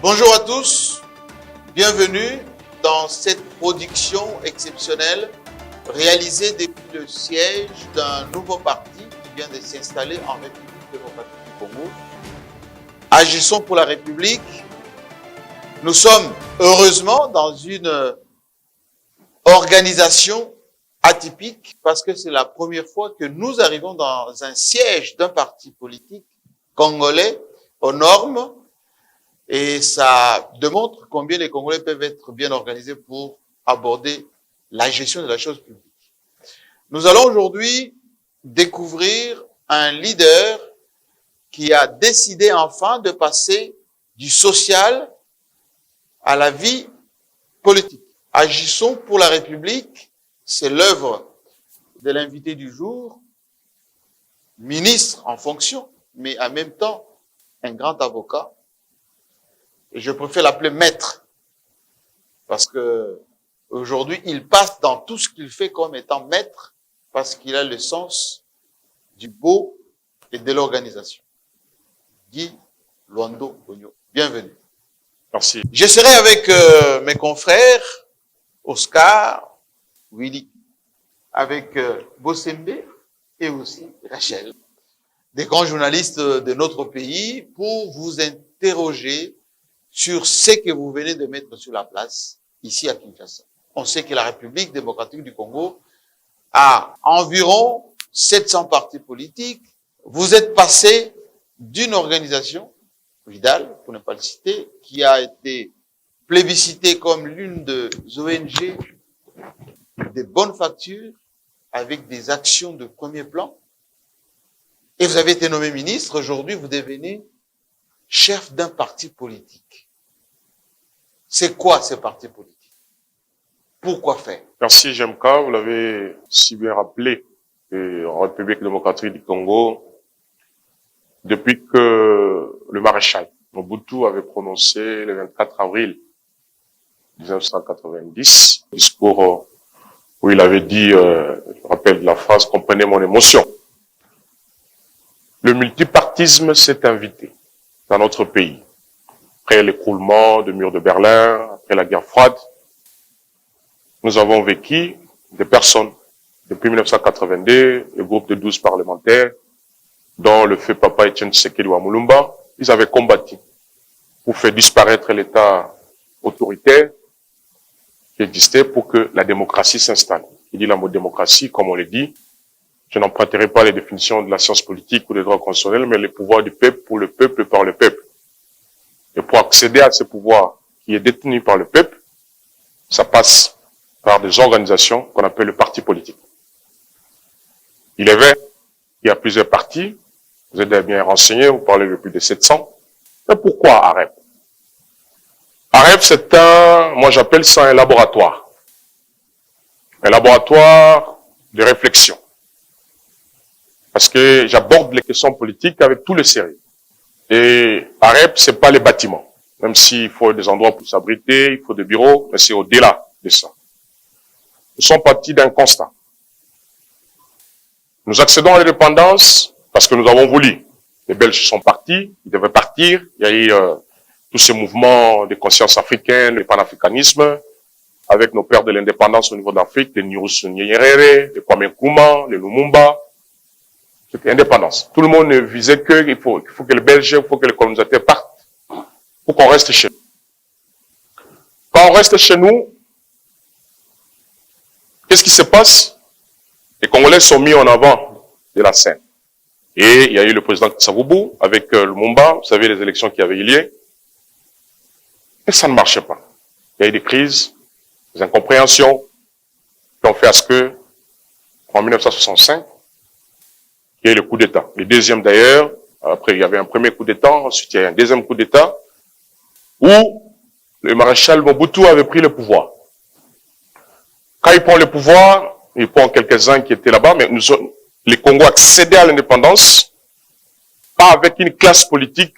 Bonjour à tous, bienvenue dans cette production exceptionnelle réalisée depuis le siège d'un nouveau parti qui vient de s'installer en République démocratique du Congo. Agissons pour la République. Nous sommes heureusement dans une organisation atypique parce que c'est la première fois que nous arrivons dans un siège d'un parti politique congolais aux normes. Et ça démontre combien les Congolais peuvent être bien organisés pour aborder la gestion de la chose publique. Nous allons aujourd'hui découvrir un leader qui a décidé enfin de passer du social à la vie politique. Agissons pour la République, c'est l'œuvre de l'invité du jour, ministre en fonction, mais en même temps un grand avocat. Et je préfère l'appeler maître, parce que aujourd'hui, il passe dans tout ce qu'il fait comme étant maître, parce qu'il a le sens du beau et de l'organisation. Guy Luando Ogno, bienvenue. Merci. Je serai avec mes confrères, Oscar, Willy, avec Bossembe et aussi Rachel, des grands journalistes de notre pays, pour vous interroger sur ce que vous venez de mettre sur la place ici à Kinshasa. On sait que la République démocratique du Congo a environ 700 partis politiques. Vous êtes passé d'une organisation, Vidal, pour ne pas le citer, qui a été plébiscitée comme l'une des ONG de bonne facture, avec des actions de premier plan. Et vous avez été nommé ministre. Aujourd'hui, vous devenez chef d'un parti politique. C'est quoi ce parti politique? Pourquoi faire? Merci JMK, vous l'avez si bien rappelé, en République démocratique du Congo, depuis que le maréchal Mobutu avait prononcé le 24 avril 1990, discours où il avait dit, je rappelle la phrase, comprenez mon émotion. Le multipartisme s'est invité dans notre pays. Après l'écroulement du mur de Berlin, après la guerre froide, nous avons vécu des personnes, depuis 1982, le groupe de 12 parlementaires, dont le feu papa Etienne Tshisekedi Mulumba, ils avaient combattu pour faire disparaître l'État autoritaire qui existait pour que la démocratie s'installe. Il dit la mot démocratie, comme on le dit, je n'emprunterai pas les définitions de la science politique ou des droits constitutionnels, mais le pouvoir du peuple pour le peuple par le peuple. Et pour accéder à ce pouvoir qui est détenu par le peuple, ça passe par des organisations qu'on appelle le parti politique. Il est vrai qu'il y a plusieurs partis, vous êtes bien renseignés, vous parlez de plus de 700. Mais pourquoi AREP? AREP, c'est moi j'appelle ça un laboratoire. Un laboratoire de réflexion. Parce que j'aborde les questions politiques avec tout le sérieux. Et AREP, c'est pas les bâtiments. Même s'il faut des endroits pour s'abriter, il faut des bureaux, mais c'est au-delà de ça. Nous sommes partis d'un constat. Nous accédons à l'indépendance parce que nous avons voulu. Les Belges sont partis, ils devaient partir. Il y a eu tous ces mouvements de conscience africaine, le panafricanisme, avec nos pères de l'indépendance au niveau d'Afrique, les Nyurusu Nyerere, les Kwame Nkrumah, les Lumumba. C'était indépendance. Tout le monde ne visait qu'il faut que les Belges, il faut que les colonisateurs partent pour qu'on reste chez nous. Quand on reste chez nous, qu'est-ce qui se passe? Les Congolais sont mis en avant de la scène. Et il y a eu le président Tsavoubou avec Lumumba, vous savez les élections qui avaient eu lieu. Et ça ne marchait pas. Il y a eu des crises, des incompréhensions qui ont fait à ce que, en 1965, il y a eu le coup d'État. Le deuxième d'ailleurs, après il y avait un premier coup d'État, ensuite il y a eu un deuxième coup d'État, où le maréchal Mobutu avait pris le pouvoir. Quand il prend le pouvoir, il prend quelques-uns qui étaient là-bas, mais les Congos accédaient à l'indépendance, pas avec une classe politique,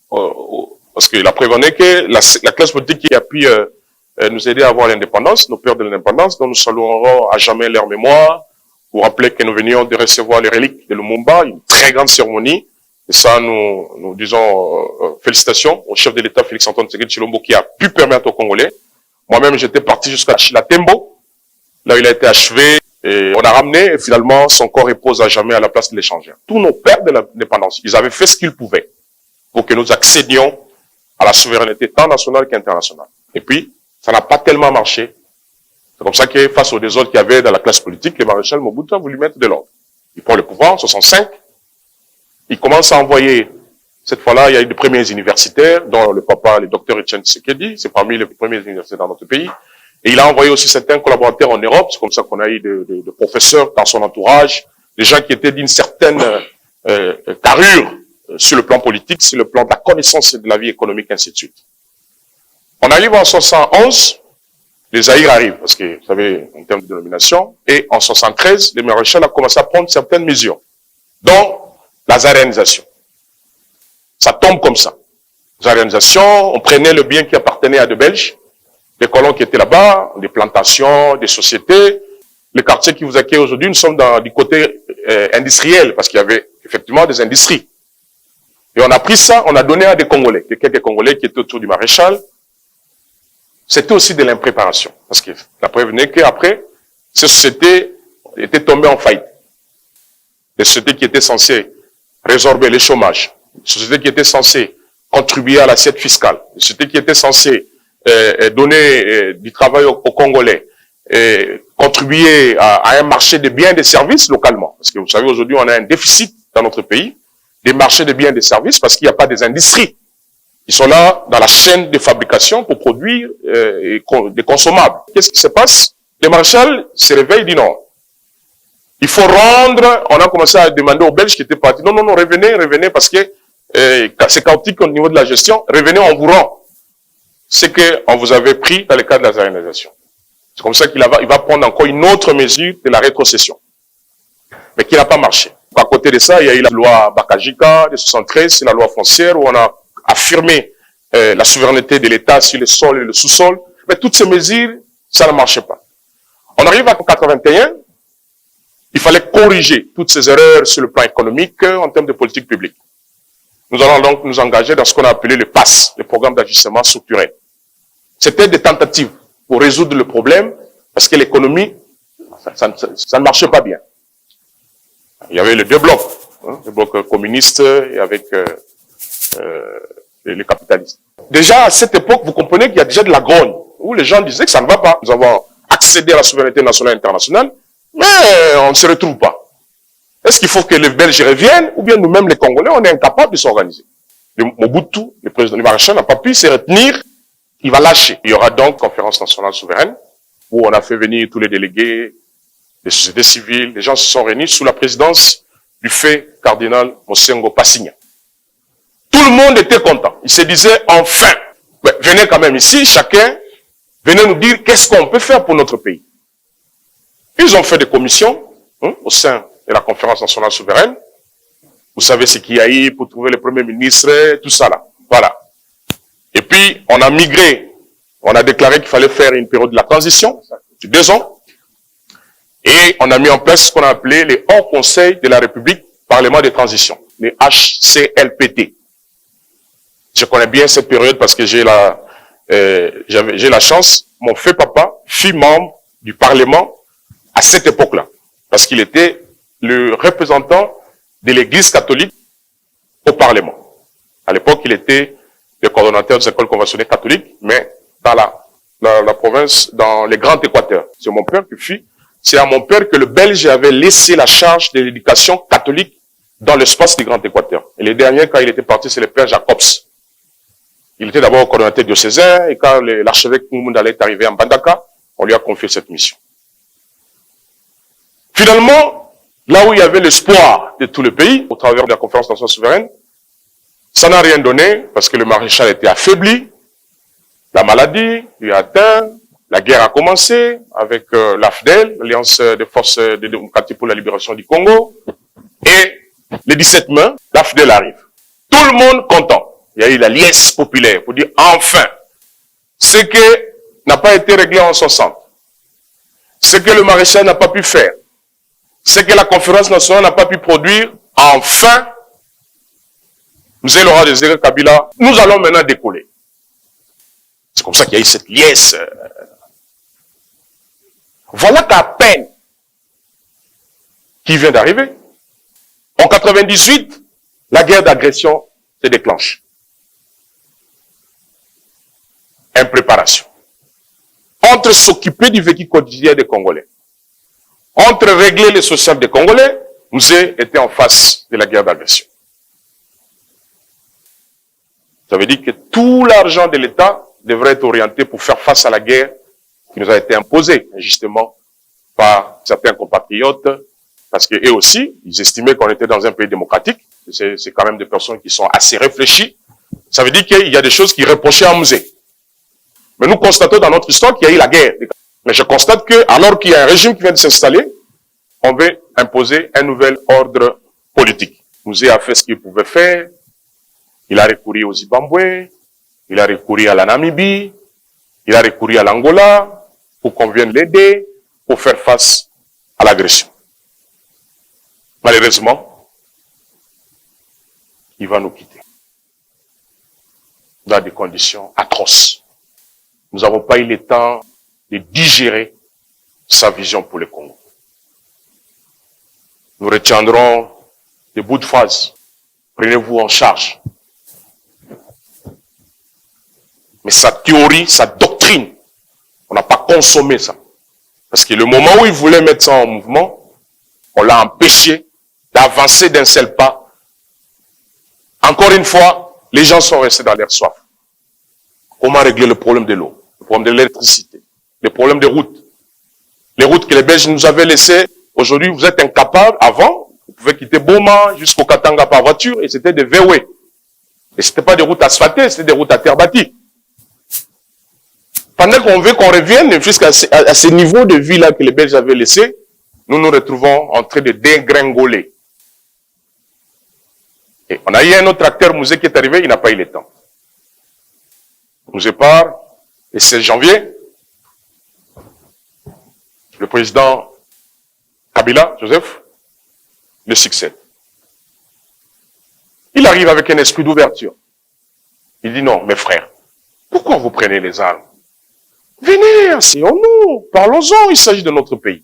parce qu'il a prévenu que la classe politique qui a pu nous aider à avoir l'indépendance, nos pères de l'indépendance, dont nous saluerons à jamais leur mémoire, Vous vous rappelez que nous venions de recevoir les reliques de Lumumba, une très grande cérémonie, Et ça, nous disons félicitations au chef de l'État, Félix-Antoine Tshisekedi Tshilombo, qui a pu permettre aux Congolais. Moi-même, j'étais parti jusqu'à Chilatembo. Là, il a été achevé. Et on a ramené, et finalement, son corps repose à jamais à la place de l'échangeur. Tous nos pères de l'indépendance, ils avaient fait ce qu'ils pouvaient pour que nous accédions à la souveraineté tant nationale qu'internationale. Et puis, ça n'a pas tellement marché. C'est comme ça que, face aux désordres qu'il y avait dans la classe politique, le maréchal Mobutu a voulu mettre de l'ordre. Il prend le pouvoir en 65. Il commence à envoyer, cette fois-là, il y a eu des premiers universitaires, dont le papa, le docteur Etienne Tshisekedi, c'est parmi les premiers universitaires dans notre pays. Et il a envoyé aussi certains collaborateurs en Europe, c'est comme ça qu'on a eu de professeurs dans son entourage, des gens qui étaient d'une certaine carrure sur le plan politique, sur le plan de la connaissance de la vie économique, ainsi de suite. On arrive en 71, les Zaïre arrivent, parce que, vous savez, en termes de dénomination, et en 73, le maréchal a commencé à prendre certaines mesures, dont la zaïranisation. Ça tombe comme ça. Zaïranisation, on prenait le bien qui appartenait à des Belges, des colons qui étaient là-bas, des plantations, des sociétés. Le quartier qui vous accueille aujourd'hui, nous sommes du côté industriel, parce qu'il y avait effectivement des industries. Et on a pris ça, on a donné à des Congolais, quelques Congolais qui étaient autour du maréchal. C'était aussi de l'impréparation, parce que la preuve n'est qu'après, ces sociétés étaient tombées en faillite. Les sociétés qui étaient censées résorber le chômage, les sociétés qui étaient censées contribuer à l'assiette fiscale, les sociétés qui étaient censées donner du travail aux Congolais, contribuer à un marché de biens et de services localement. Parce que vous savez, aujourd'hui, on a un déficit dans notre pays des marchés de biens et de services parce qu'il n'y a pas des industries. Ils sont là dans la chaîne de fabrication pour produire des consommables. Qu'est-ce qui se passe? Le maréchal se réveille et dit non. Il faut rendre, on a commencé à demander aux Belges qui étaient partis, non, revenez parce que c'est chaotique au niveau de la gestion, revenez, on vous rend. C'est qu'on vous avait pris dans le cadre de la zaïranisation. C'est comme ça qu'il va prendre encore une autre mesure de la rétrocession. Mais qui n'a pas marché. À côté de ça, il y a eu la loi Bakajika de 73, c'est la loi foncière où on a affirmé la souveraineté de l'État sur le sol et le sous-sol. Mais toutes ces mesures, ça ne marchait pas. On arrive à 81, il fallait corriger toutes ces erreurs sur le plan économique en termes de politique publique. Nous allons donc nous engager dans ce qu'on a appelé le PAS, le programme d'ajustement structurel. C'était des tentatives pour résoudre le problème parce que l'économie, ça ne marchait pas bien. Il y avait les deux blocs, le bloc communiste et avec les capitalistes. Déjà, à cette époque, vous comprenez qu'il y a déjà de la grogne, où les gens disaient que ça ne va pas. Nous avons accédé à la souveraineté nationale et internationale, mais on ne se retrouve pas. Est-ce qu'il faut que les Belges reviennent, ou bien nous-mêmes, les Congolais, on est incapables de s'organiser? Mobutu, le président du maréchal, n'a pas pu se retenir, il va lâcher. Il y aura donc conférence nationale souveraine, où on a fait venir tous les délégués, les sociétés civiles, les gens se sont réunis sous la présidence du fait cardinal Mosengo Passigna. Tout le monde était content. Il se disait, enfin, venez quand même ici, chacun, venez nous dire qu'est-ce qu'on peut faire pour notre pays. Ils ont fait des commissions au sein de la conférence nationale souveraine. Vous savez ce qu'il y a eu pour trouver le premier ministre, tout ça là. Voilà. Et puis, on a migré. On a déclaré qu'il fallait faire une période de la transition, de 2 ans. Et on a mis en place ce qu'on a appelé les Hauts Conseils de la République, Parlement de transition, les HCLPT. Je connais bien cette période parce que j'ai la chance, mon fait papa fut membre du Parlement à cette époque-là. Parce qu'il était le représentant de l'Église catholique au Parlement. À l'époque, il était le coordonnateur des écoles conventionnelles catholiques, mais dans la province, dans les Grands Équateurs. C'est mon père qui fut. C'est à mon père que le Belge avait laissé la charge de l'éducation catholique dans l'espace du Grand Équateur. Et le dernier, quand il était parti, c'est le père Jacobs. Il était d'abord coordonnateur diocésain, et quand l'archevêque Moumoundala est arrivé en Bandaka, on lui a confié cette mission. Finalement, là où il y avait l'espoir de tout le pays, au travers de la conférence nationale souveraine, ça n'a rien donné, parce que le maréchal était affaibli, la maladie lui a atteint, la guerre a commencé avec l'AFDEL, l'Alliance des forces démocratiques pour la libération du Congo, et le 17 mai, l'AFDEL arrive. Tout le monde content. Il y a eu la liesse populaire pour dire enfin, ce qui n'a pas été réglé en 60, ce que le maréchal n'a pas pu faire, ce que la conférence nationale n'a pas pu produire, enfin, Mzee Laurent Désiré Kabila, nous allons maintenant décoller. C'est comme ça qu'il y a eu cette liesse. Voilà qu'à peine qui vient d'arriver. En 98, la guerre d'agression se déclenche. Impréparation. Entre s'occuper du vécu quotidien des Congolais, entre régler les social des Congolais, Mzee était en face de la guerre d'agression. Ça veut dire que tout l'argent de l'État devrait être orienté pour faire face à la guerre qui nous a été imposée, justement, par certains compatriotes, parce qu'eux aussi, ils estimaient qu'on était dans un pays démocratique. C'est quand même des personnes qui sont assez réfléchies. Ça veut dire qu'il y a des choses qui reprochaient à Mzee. Mais nous constatons dans notre histoire qu'il y a eu la guerre. Mais je constate que, alors qu'il y a un régime qui vient de s'installer, on veut imposer un nouvel ordre politique. Mzee a fait ce qu'il pouvait faire. Il a recouru au Zimbabwe, il a recouru à la Namibie, il a recouru à l'Angola pour qu'on vienne l'aider pour faire face à l'agression. Malheureusement, il va nous quitter dans des conditions atroces. Nous n'avons pas eu le temps de digérer sa vision pour le Congo. Nous retiendrons des bouts de phrases. Prenez-vous en charge. Mais sa théorie, sa doctrine, on n'a pas consommé ça. Parce que le moment où il voulait mettre ça en mouvement, on l'a empêché d'avancer d'un seul pas. Encore une fois, les gens sont restés dans leur soif. Comment régler le problème de l'eau, le problème de l'électricité, le problème des routes? Les routes que les Belges nous avaient laissées, aujourd'hui vous êtes incapables. Avant, vous pouvez quitter Boma jusqu'au Katanga par voiture et c'était des VW. Et c'était pas des routes asphaltées, c'était des routes à terre bâtie. Pendant qu'on veut qu'on revienne jusqu'à ce niveau de vie-là que les Belges avaient laissé, nous nous retrouvons en train de dégringoler. Et on a eu un autre acteur, Mzee, qui est arrivé, il n'a pas eu le temps. Mzee part, le 16 janvier, le président Kabila, Joseph, le succède. Il arrive avec un esprit d'ouverture. Il dit non, mes frères, pourquoi vous prenez les armes? Venez, asseyons-nous, parlons-en, il s'agit de notre pays.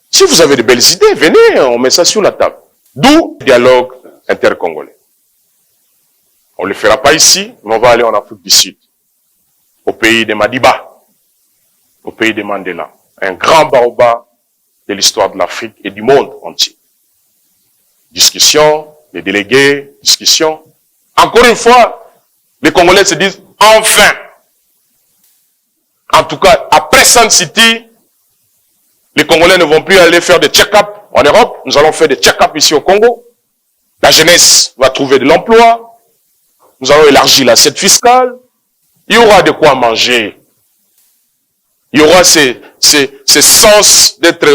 Si vous avez de belles idées, venez, on met ça sur la table. D'où le dialogue intercongolais. On ne le fera pas ici, mais on va aller en Afrique du Sud, au pays de Madiba, au pays de Mandela, un grand baobab de l'histoire de l'Afrique et du monde entier. Discussion, les délégués, discussion. Encore une fois, les Congolais se disent enfin. En tout cas, après Sun City, les Congolais ne vont plus aller faire des check-up en Europe. Nous allons faire des check-up ici au Congo. La jeunesse va trouver de l'emploi. Nous allons élargir l'assiette fiscale. Il y aura de quoi manger. Il y aura ce sens d'être,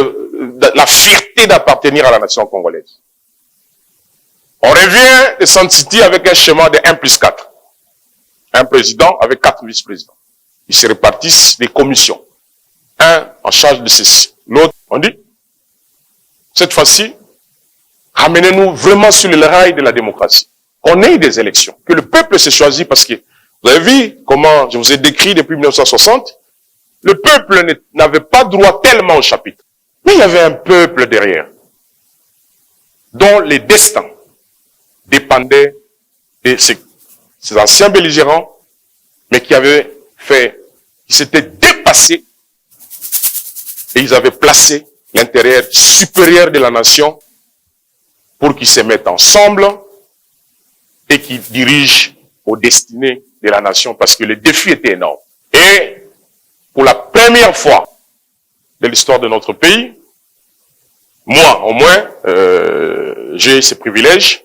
la fierté d'appartenir à la nation congolaise. On revient de Sun City avec un schéma de 1+4. Un président avec 4 vice-présidents. Ils se répartissent des commissions. Un en charge de ceci. L'autre, on dit, cette fois-ci, ramenez-nous vraiment sur le rail de la démocratie. Qu'on ait des élections. Que le peuple se choisit parce que, vous avez vu comment je vous ai décrit depuis 1960, le peuple n'avait pas droit tellement au chapitre. Mais il y avait un peuple derrière, dont les destins dépendaient de ces anciens belligérants, mais qui s'étaient dépassés et ils avaient placé l'intérêt supérieur de la nation pour qu'ils se mettent ensemble et qu'ils dirigent aux destinées de la nation parce que le défi était énorme. Et pour la première fois de l'histoire de notre pays, moi au moins, j'ai ce privilège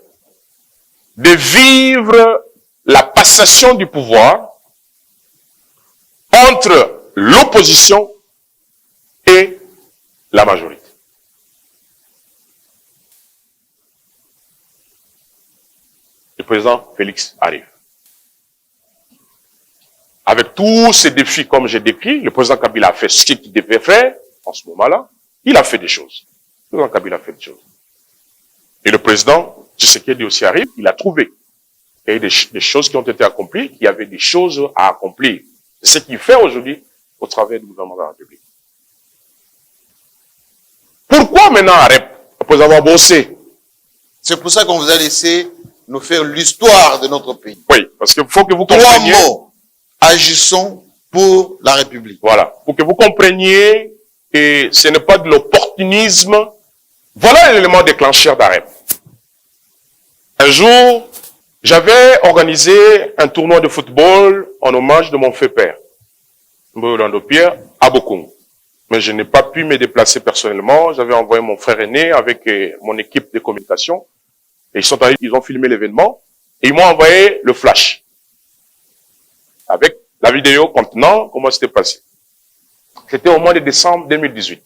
de vivre la passation du pouvoir entre l'opposition et la majorité. Le président Félix arrive. Avec tous ces défis, comme j'ai décrit, le président Kabila a fait ce qu'il devait faire en ce moment-là. Il a fait des choses. Le président Kabila a fait des choses. Et le président Tshisekedi aussi arrive, il a trouvé. Il y a eu des choses qui ont été accomplies, qu'il y avait des choses à accomplir. C'est ce qu'il fait aujourd'hui au travers du gouvernement de la République. Pourquoi maintenant AREP, après avoir bossé? C'est pour ça qu'on vous a laissé nous faire l'histoire de notre pays. Oui, parce qu'il faut que vous Trois compreniez... mots. Agissons pour la République. Voilà, pour que vous compreniez que ce n'est pas de l'opportunisme. Voilà l'élément déclencheur d'AREP. Un jour, j'avais organisé un tournoi de football en hommage de mon fait père, Mbolando Pierre, à Bokungu. Mais je n'ai pas pu me déplacer personnellement. J'avais envoyé mon frère aîné avec mon équipe de communication. Et ils ont filmé l'événement. Et ils m'ont envoyé le flash. Avec la vidéo contenant comment c'était passé. C'était au mois de décembre 2018.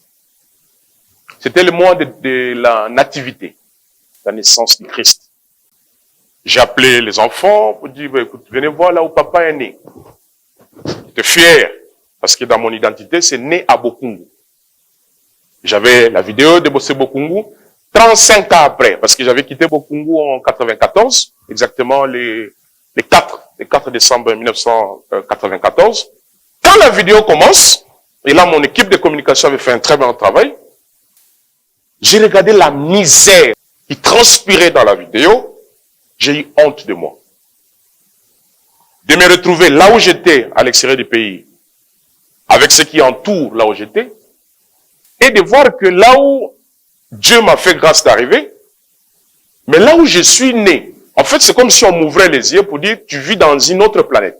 C'était le mois de la nativité, la naissance du Christ. J'ai appelé les enfants pour dire, écoute, venez voir là où papa est né. J'étais fier, parce que dans mon identité, c'est né à Bokungu. J'avais la vidéo de Bossé Bokungu 35 ans après, parce que j'avais quitté Bokungu en 94, exactement le 4 décembre 1994. Quand la vidéo commence, et là mon équipe de communication avait fait un très bon travail, j'ai regardé la misère qui transpirait dans la vidéo, j'ai eu honte de moi. De me retrouver là où j'étais, à l'extérieur du pays, avec ce qui entoure là où j'étais, et de voir que là où Dieu m'a fait grâce d'arriver, mais là où je suis né, en fait, c'est comme si on m'ouvrait les yeux pour dire, tu vis dans une autre planète.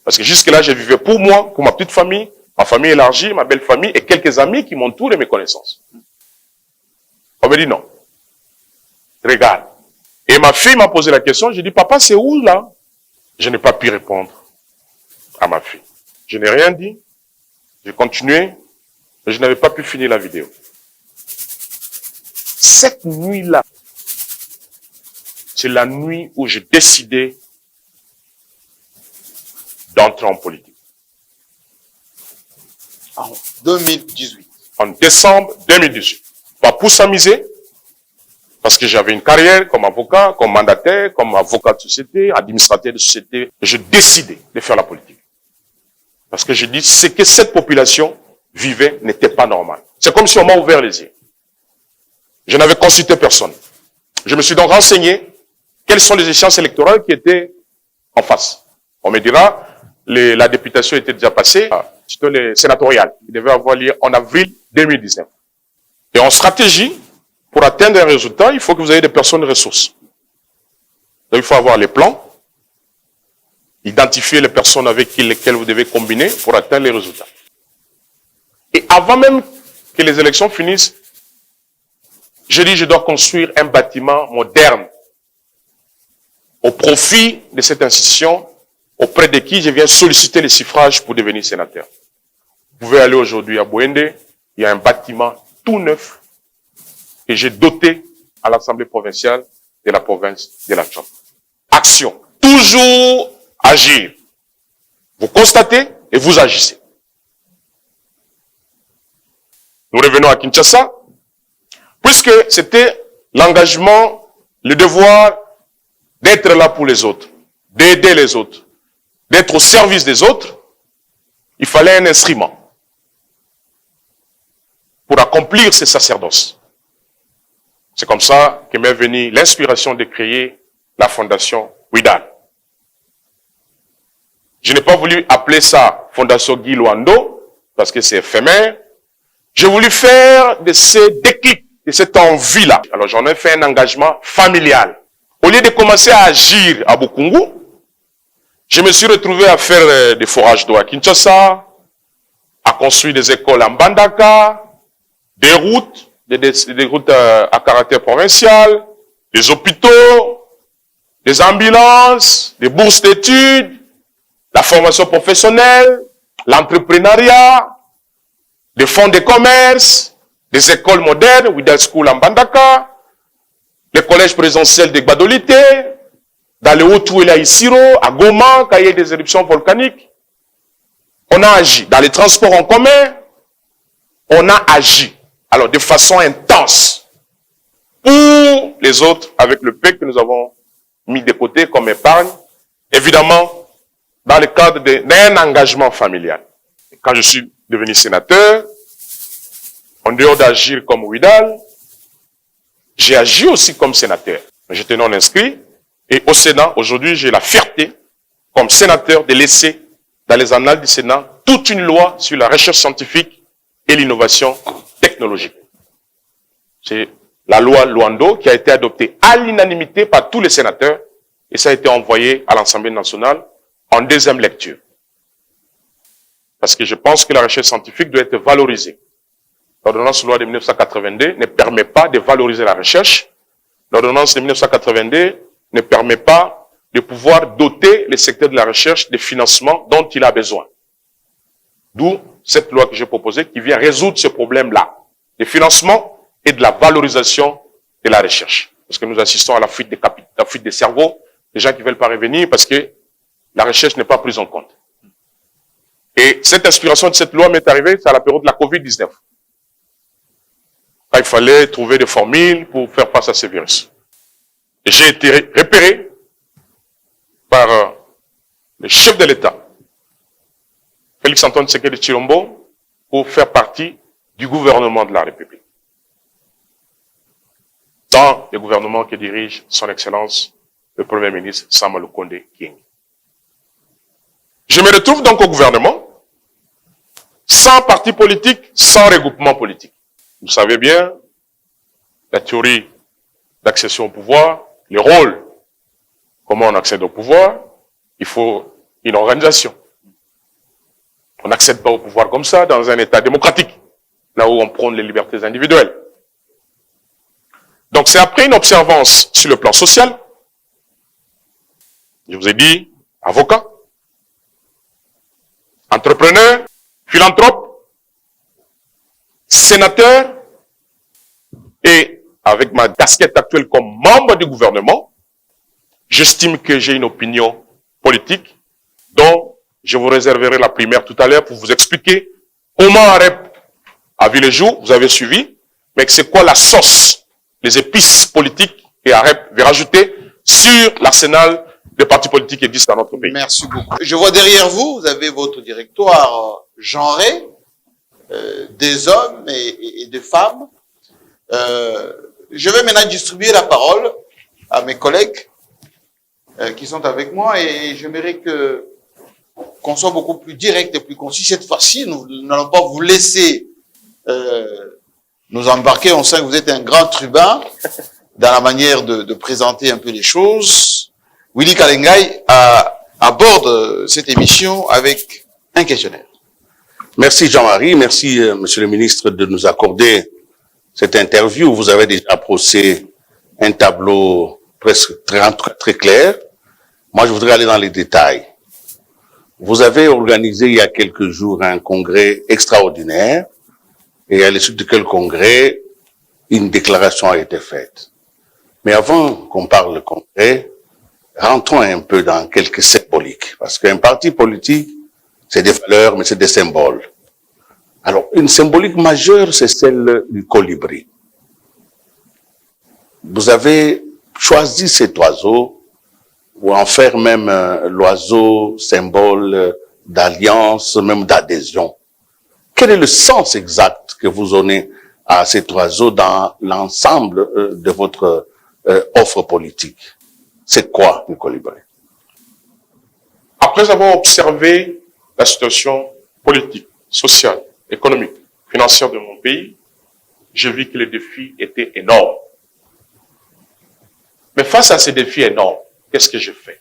Parce que jusque-là, je vivais pour moi, pour ma petite famille, ma famille élargie, ma belle famille, et quelques amis qui m'entourent et mes connaissances. On me dit non. Regarde. Et ma fille m'a posé la question, j'ai dit, papa, c'est où là? Je n'ai pas pu répondre à ma fille. Je n'ai rien dit. J'ai continué, mais je n'avais pas pu finir la vidéo. Cette nuit-là, c'est la nuit où j'ai décidé d'entrer en politique. En 2018. En décembre 2018. Pas pour s'amuser, parce que j'avais une carrière comme avocat, comme mandataire, comme avocat de société, administrateur de société. J'ai décidé de faire la politique. Parce que j'ai dit, ce que cette population vivait n'était pas normal. C'est comme si on m'a ouvert les yeux. Je n'avais consulté personne. Je me suis donc renseigné quelles sont les échéances électorales qui étaient en face. On me dira, la députation était déjà passée, c'était les sénatoriales. Il devait avoir lieu en avril 2019. Et en stratégie, pour atteindre un résultat, il faut que vous ayez des personnes ressources. Donc il faut avoir les plans, identifier les personnes avec lesquelles vous devez combiner pour atteindre les résultats. Et avant même que les élections finissent, j'ai dit je dois construire un bâtiment moderne au profit de cette institution auprès de qui je viens solliciter les suffrages pour devenir sénateur. Vous pouvez aller aujourd'hui à Bouende, il y a un bâtiment tout neuf que j'ai doté à l'Assemblée provinciale de la province de la Tchad. Action. Toujours agir. Vous constatez et vous agissez. Nous revenons à Kinshasa, puisque c'était l'engagement, le devoir d'être là pour les autres, d'aider les autres, d'être au service des autres. Il fallait un instrument pour accomplir ce sacerdoce. C'est comme ça que m'est venue l'inspiration de créer la fondation Widal. Je n'ai pas voulu appeler ça Fondation Guy Luando, parce que c'est éphémère. J'ai voulu faire de ces déclics, de cette envie-là. Alors j'en ai fait un engagement familial. Au lieu de commencer à agir à Bokungu, je me suis retrouvé à faire des forages d'eau à Kinshasa, à construire des écoles en Mbandaka, des routes, des routes à caractère provincial, des hôpitaux, des ambulances, des bourses d'études, la formation professionnelle, l'entrepreneuriat, des fonds de commerce, des écoles modernes, Widal School en Mbandaka, les collèges présidentiels de Gbadolité, dans le Haut-Toué à Isiro, à Goma, quand il y a des éruptions volcaniques. On a agi. Dans les transports en commun, on a agi. Alors, de façon intense. Pour les autres, avec le peu que nous avons mis de côté comme épargne, évidemment, dans le cadre d'un engagement familial. Quand je suis devenu sénateur, en dehors d'agir comme Ouidal, j'ai agi aussi comme sénateur. J'étais non inscrit, et au Sénat, aujourd'hui, j'ai la fierté, comme sénateur, de laisser dans les annales du Sénat toute une loi sur la recherche scientifique et l'innovation technologique. C'est la loi Luando qui a été adoptée à l'unanimité par tous les sénateurs, et ça a été envoyé à l'Assemblée nationale en deuxième lecture. Parce que je pense que la recherche scientifique doit être valorisée. L'ordonnance loi de 1982 ne permet pas de valoriser la recherche. L'ordonnance de 1982 ne permet pas de pouvoir doter le secteur de la recherche des financements dont il a besoin. D'où cette loi que j'ai proposée qui vient résoudre ce problème-là, de financement et de la valorisation de la recherche. Parce que nous assistons à la fuite des capitaux, la fuite des cerveaux, des gens qui ne veulent pas revenir parce que la recherche n'est pas prise en compte. Et cette inspiration de cette loi m'est arrivée, c'est à la période de la Covid-19. Il fallait trouver des formules pour faire face à ce virus. Et j'ai été repéré par le chef de l'État, Félix-Antoine Tshisekedi Tshilombo, pour faire partie du gouvernement de la République. Dans le gouvernement que dirige son Excellence, le Premier ministre Sama Lukonde Kyenge. Je me retrouve donc au gouvernement, sans parti politique, sans regroupement politique. Vous savez bien, la théorie d'accession au pouvoir, le rôle, comment on accède au pouvoir, il faut une organisation. On n'accède pas au pouvoir comme ça dans un État démocratique, là où on prône les libertés individuelles. Donc c'est après une observance sur le plan social, je vous ai dit, avocat, entrepreneur, philanthrope, sénateur, et avec ma casquette actuelle comme membre du gouvernement, j'estime que j'ai une opinion politique dont je vous réserverai la primaire tout à l'heure pour vous expliquer comment AREP a vu le jour, vous avez suivi, mais c'est quoi la sauce, les épices politiques que AREP veut rajouter sur l'arsenal des partis politiques qui existent dans notre pays. Merci beaucoup. Je vois derrière vous, vous avez votre directoire genré, des hommes et des femmes. Je vais maintenant distribuer la parole à mes collègues qui sont avec moi et j'aimerais qu'on soit beaucoup plus direct et plus concis. Cette fois-ci, nous n'allons pas vous laisser nous embarquer. On sait que vous êtes un grand trubin dans la manière de présenter un peu les choses. Willy Kalengai aborde cette émission avec un questionnaire. Merci Jean-Marie, merci Monsieur le ministre de nous accorder cette interview. Vous avez déjà brossé un tableau presque très clair. Moi, je voudrais aller dans les détails. Vous avez organisé il y a quelques jours un congrès extraordinaire et à l'issue de quel congrès, une déclaration a été faite. Mais avant qu'on parle de congrès, rentrons un peu dans quelques symboliques. Parce qu'un parti politique, c'est des valeurs, mais c'est des symboles. Alors, une symbolique majeure, c'est celle du colibri. Vous avez choisi cet oiseau, ou en faire même l'oiseau symbole d'alliance, même d'adhésion. Quel est le sens exact que vous donnez à cet oiseau dans l'ensemble de votre offre politique? C'est quoi le colibri? Après avoir observé la situation politique, sociale, économique, financière de mon pays, j'ai vu que les défis étaient énormes. Mais face à ces défis énormes, qu'est-ce que je fais?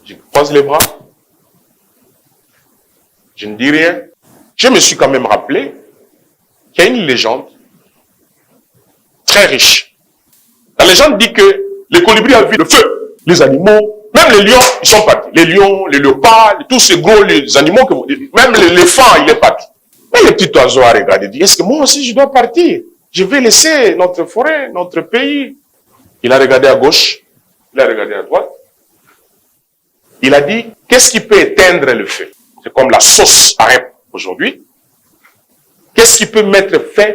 Je croise les bras, je ne dis rien. Je me suis quand même rappelé qu'il y a une légende très riche. La légende dit que le colibri a vu le feu, les animaux, même les lions, ils sont partis. Les lions, les léopards, tous ces gros les animaux que vous dites, même l'éléphant, il est parti. Mais le petit oiseau a regardé et dit, est-ce que moi aussi je dois partir? Je vais laisser notre forêt, notre pays. Il a regardé à gauche, il a regardé à droite. Il a dit, qu'est-ce qui peut éteindre le feu? C'est comme la sauce AREP aujourd'hui. Qu'est-ce qui peut mettre fin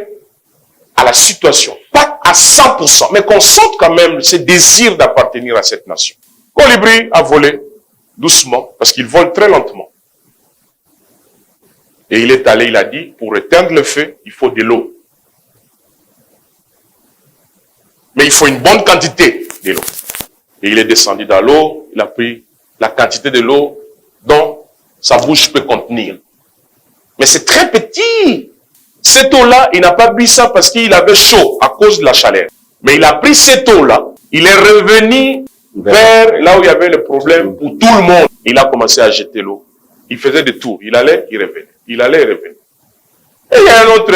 à la situation. Pas à 100%, mais qu'on sente quand même ce désir d'appartenir à cette nation. Colibri a volé doucement, parce qu'il vole très lentement. Et il est allé, il a dit, pour éteindre le feu, il faut de l'eau. Mais il faut une bonne quantité de l'eau. Et il est descendu dans l'eau, il a pris la quantité de l'eau dont sa bouche peut contenir. Mais c'est très petit. Cette eau-là, il n'a pas bu ça parce qu'il avait chaud à cause de la chaleur. Mais il a pris cette eau-là, il est revenu vers là où il y avait le problème pour tout le monde. Il a commencé à jeter l'eau. Il faisait des tours. Il allait, il revenait. Il allait, il revenait. Et il y a un autre,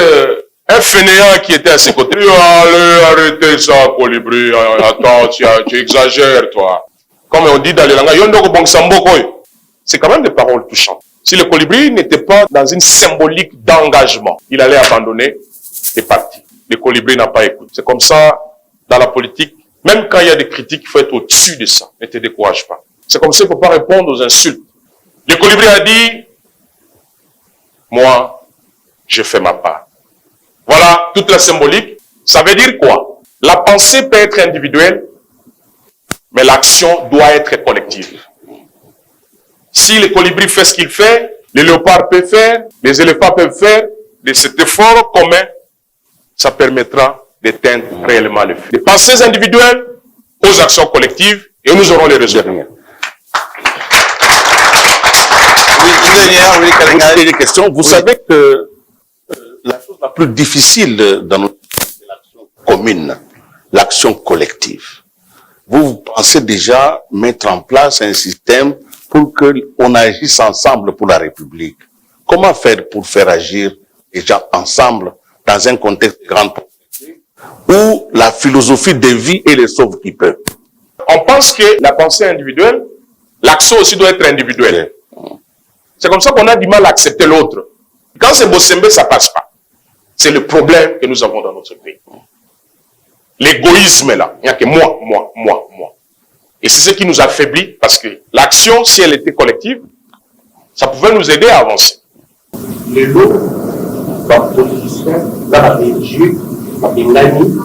un fainéant qui était à ses côtés. Allez, arrêtez ça, Colibri. Attends, tu exagères, toi. Comme on dit dans les langues, c'est quand même des paroles touchantes. Si le Colibri n'était pas dans une symbolique d'engagement, il allait abandonner et partir. Le Colibri n'a pas écouté. C'est comme ça, dans la politique, même quand il y a des critiques, il faut être au-dessus de ça. Ne te décourage pas. C'est comme ça qu'il ne faut pas répondre aux insultes. Le Colibri a dit, moi, je fais ma part. Voilà toute la symbolique. Ça veut dire quoi? La pensée peut être individuelle, mais l'action doit être collective. Si le colibri fait ce qu'il fait, le léopard peut faire, les éléphants peuvent faire, de cet effort commun, ça permettra d'éteindre réellement le feu. Des pensées individuelles aux actions collectives, et nous aurons les résultats. Vous savez que la chose la plus difficile dans notre pays, c'est l'action commune, l'action collective. Vous pensez déjà mettre en place un système pour qu'on agisse ensemble pour la République. Comment faire pour faire agir les gens ensemble dans un contexte de grande pauvreté où la philosophie de vie est les sauve qui peuvent? On pense que la pensée individuelle, l'action aussi doit être individuelle. C'est comme ça qu'on a du mal à accepter l'autre. Quand c'est Bossembe, ça passe pas. C'est le problème que nous avons dans notre pays. L'égoïsme là, il n'y a que moi. Et c'est ce qui nous affaiblit parce que l'action, si elle était collective, ça pouvait nous aider à avancer. Les lots, les politiciens, dans les religieux, les nani,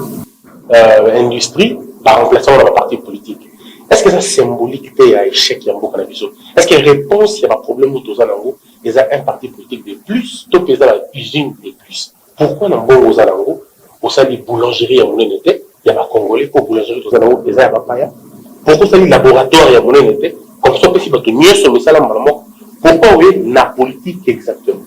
industrie, par remplaçant dans la partie politique. Est-ce que ça symbolique à échec Yambo Kanabiso? Est-ce qu'il y a une réponse, il y a un problème autour de Zanango, il y a un parti politique de plus, donc il y a la cuisine de plus. Pourquoi Nambo aux Zanango, au sein des boulangeries à Mounénété, il y a un Congolais pour boulangerie aux Zanango, il y a un Papaya? Pourquoi ça, les laboratoires à Mounénété, comme ça, si vous mieux sur le salam, pourquoi oui, la politique exactement?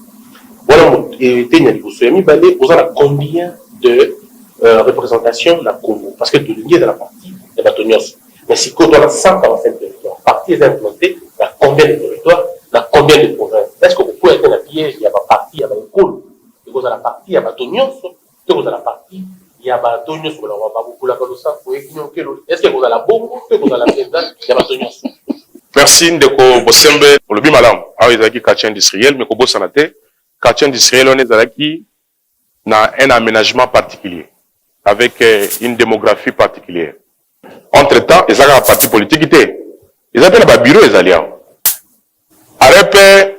Voilà, et vous avez combien de représentations dans le Congo? Parce que tout le monde est dans la partie de Batonios. Mais si quand on a 145 territoires, partie est implantée, il y a combien de territoires, il y a combien de provinces? Est-ce que vous pouvez être dans la piège, il y a une partie, il y a une école, et vous avez la partie, il y a Batonios, et vous avez la partie, il y a Batonios, vous avez beaucoup la Balosa, est-ce que vous avez la bombe, et vous avez la pièce, il y a Batonios? Merci Ndeko Bossembe, le bimalam, ah, ils ont dit quartier industriel, mais Kobo Sanate, quartier industriel, on est dans un aménagement particulier, avec une démographie particulière. Entre-temps, ils ont un parti politique, ils ont un bureau, ils ont arrêté,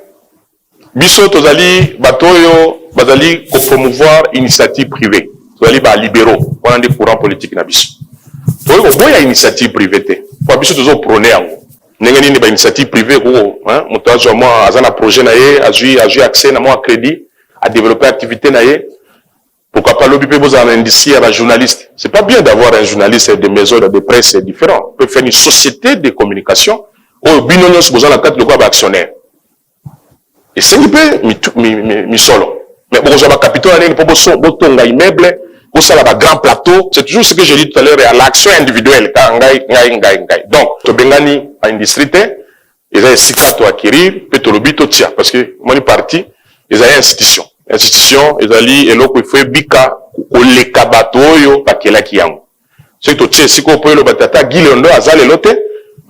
biso, tozali, batoyo, bazali, promouvoir initiative privée. Tozali, libéraux, on a des courants politiques, na biso. Donc, il y a initiative privée, pour biso, tozo prôner, n'engani ni ba initiative privée, hein, montage, moi, azana projet, naie, a joué accès, na moi, crédit, à développer activité, naie. Pourquoi pas l'OBP vous en industrie à la journaliste? C'est pas bien d'avoir un journaliste de maison de presse différent. On peut faire une société de communication où binonios vous en la carte de quoi actionnaire. Et c'est un peu mi solo. Mais pour avoir capital, pour botonga immeuble, pour ça la grand plateau, c'est toujours ce que j'ai dit tout à l'heure à l'action individuelle. Donc, to bengani à industrie, ils ont un site à acquérir, peut to lobito tia parce que moi ni parti, ils ont une institution, ils allaient et l'autre il faut bika les kabatoyo bakela kiyango. C'est to tia si ko poyo batata gilondo azale lote,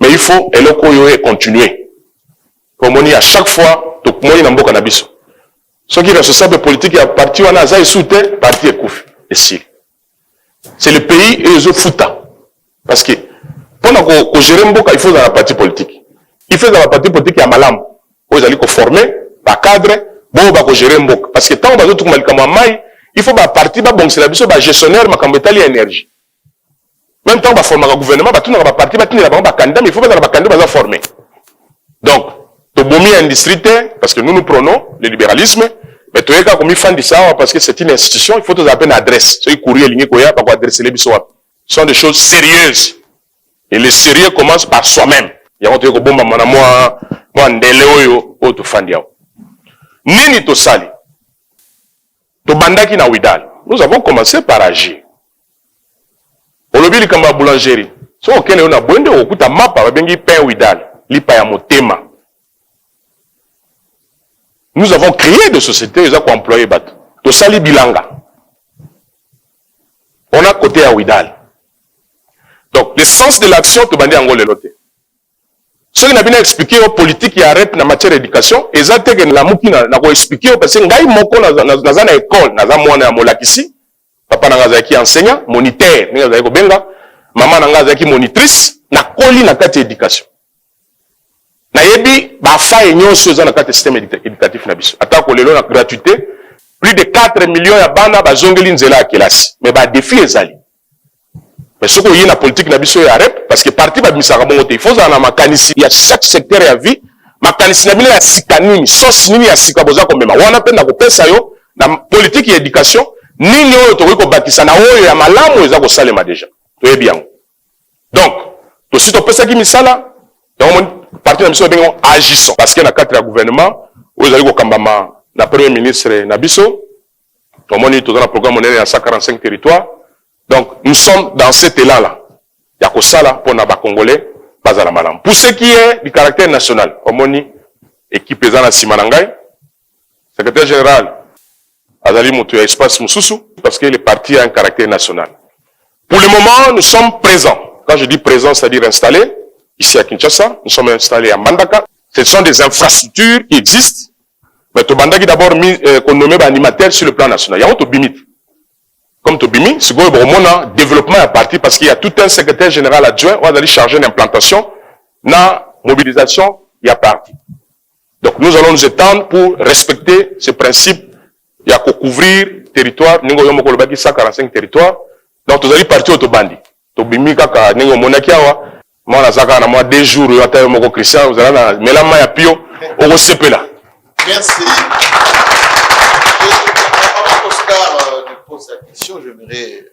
mais il faut et l'autre yo continuer. Pour moi à chaque fois to moi na mboka na biso. Ce qui est responsable politique à parti wana azai soute parti ekufi et si. C'est le pays et les autres fouta. Parce que pendant qu'on gère mboka il faut dans la partie politique. Il faut dans la partie politique à malam. Vous allez ko former ba cadre bon ba ko gérer mboka parce que tant ba zo tout malika mai il faut ba parti ba bon c'est la biso ba gestionnaire makambetali énergie. Même temps ba former un gouvernement ba tout na ba parti ba tinela ba candidat mais il faut pas ba candidat ba former. Donc to bomi industrie parce que nous prenons le libéralisme mais to yeka comme fan de ça parce que c'est une institution, il faut tous appeler une adresse. So courrier ligne ko ya pas adresser les biso. Ce sont des choses sérieuses. Et le sérieux commence par soi-même. Ya ko ko bomba mana moi ndele oyo o to fandi yao. Nini to sali. To bandaki na Ouidal. Nous avons commencé par agir. Olobi likamba boulangerie. So okene ona bonde okuta mapa ba bengi pain Ouidal, lipa ya motema. Nous avons créé des sociétés, ils ont employé bateau. To sali bilanga. On a côté à Ouidal. Donc, le sens de l'action, tu vas dire en gros le loté. Ce qui n'a bien expliqué aux politiques qui arrêtent en matière d'éducation, et ça, c'est la mouki n'a pas expliqué parce que ngai moko dans une école, dans un mois à Molakisi, papa n'a pas qui enseignant, moniteur, n'a pas benga, maman n'a pas qui monitrice, n'a coli na carte éducation. Na yebi ba fa enyo soza na carte système éducatif na biso. Ata ko lelo na gratuité, plus de 4 millions ya bana ba zongeli nzela ya kelasi. Mais ba défi ezali. Mais ce qu'il y a dans la politique, parce que parti va misara bon il faut en makanisi il y a chaque secteur ya vie makanisi na bino ya sikanini sauce nini ya sikaboza ko mema wana pe na ko pesa yo na politique ya éducation nini oyo to ko bakisa na oyo ya malamu eza ko salema déjà to bien donc to si to pesa ki misala donc parti na biso bengo agissons parce que na cadre ya gouvernement oyo zali ko kambama na premier ministre na biso to moni to dans le programme monnaie ya 145 territoires. Donc, nous sommes dans cet élan-là. Il y a que ça là pour les Congolais, pas à la malam. Pour ce qui est du caractère national, comme on dit, équipe présente à Simanangay, secrétaire général, Azali Moutou, espace Moussoussou, parce que le parti a un caractère national. Pour le moment, nous sommes présents. Quand je dis présent, c'est-à-dire installés, ici à Kinshasa, nous sommes installés à Mandaka. Ce sont des infrastructures qui existent. Mais Tobandaki d'abord qu'on nommait animateur sur le plan national. Il y a autre bimite. Comme Tobimi, c'est le développement à partir parce qu'il y a tout un secrétaire général adjoint, on va aller charger l'implantation, la mobilisation, il y a parti. Donc nous allons nous étendre pour respecter ce principe, il y a qu'à couvrir territoire, nous avons 145 territoires, donc nous allons partir au Tobandi. Tobimi, kaka, nous avons monakiawa, moi, la zaka, moi, 2 jours, nous avons Christian, vous allez, mais là, moi, il y a pio, au CP là. Merci. Sa question, j'aimerais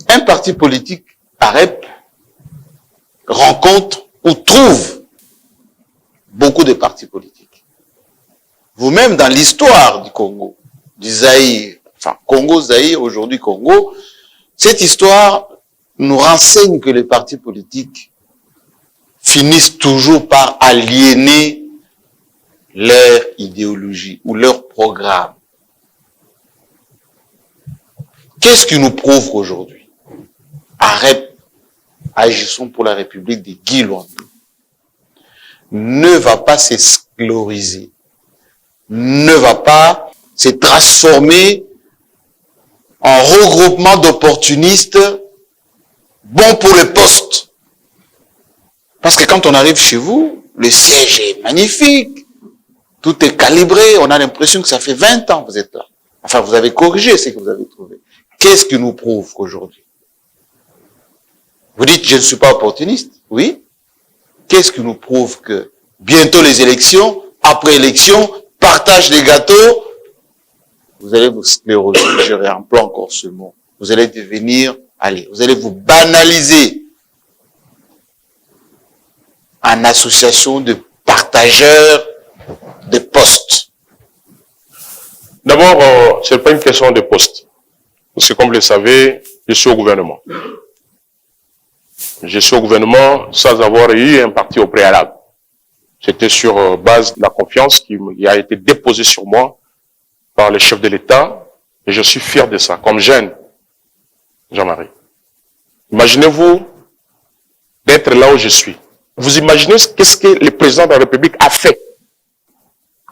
un parti politique AREP rencontre ou trouve beaucoup de partis politiques. Vous-même, dans l'histoire du Congo, du Zaïre, enfin Congo, Zaïre, aujourd'hui Congo, cette histoire nous renseigne que les partis politiques finissent toujours par aliéner leur idéologie ou leur programme. Qu'est-ce qui nous prouve qu'aujourd'hui, AREP, agissons pour la République de Guy Luando, ne va pas s'escloriser, ne va pas se transformer en regroupement d'opportunistes bons pour le poste. Parce que quand on arrive chez vous, le siège est magnifique, tout est calibré, on a l'impression que ça fait 20 ans que vous êtes là. Enfin, vous avez corrigé ce que vous avez trouvé. Qu'est-ce qui nous prouve qu'aujourd'hui? Vous dites, je ne suis pas opportuniste. Oui. Qu'est-ce qui nous prouve que bientôt les élections, après élections, partage des gâteaux, vous allez vous scléroser, je réemploie encore ce mot. Vous allez devenir, allez, vous allez vous banaliser en association de partageurs de postes. D'abord, ce n'est pas une question de poste. Parce que comme vous le savez, je suis au gouvernement. Je suis au gouvernement sans avoir eu un parti au préalable. C'était sur base de la confiance qui a été déposée sur moi par le chef de l'État. Et je suis fier de ça, comme jeune, Jean-Marie. Imaginez-vous d'être là où je suis. Vous imaginez qu'est-ce que le président de la République a fait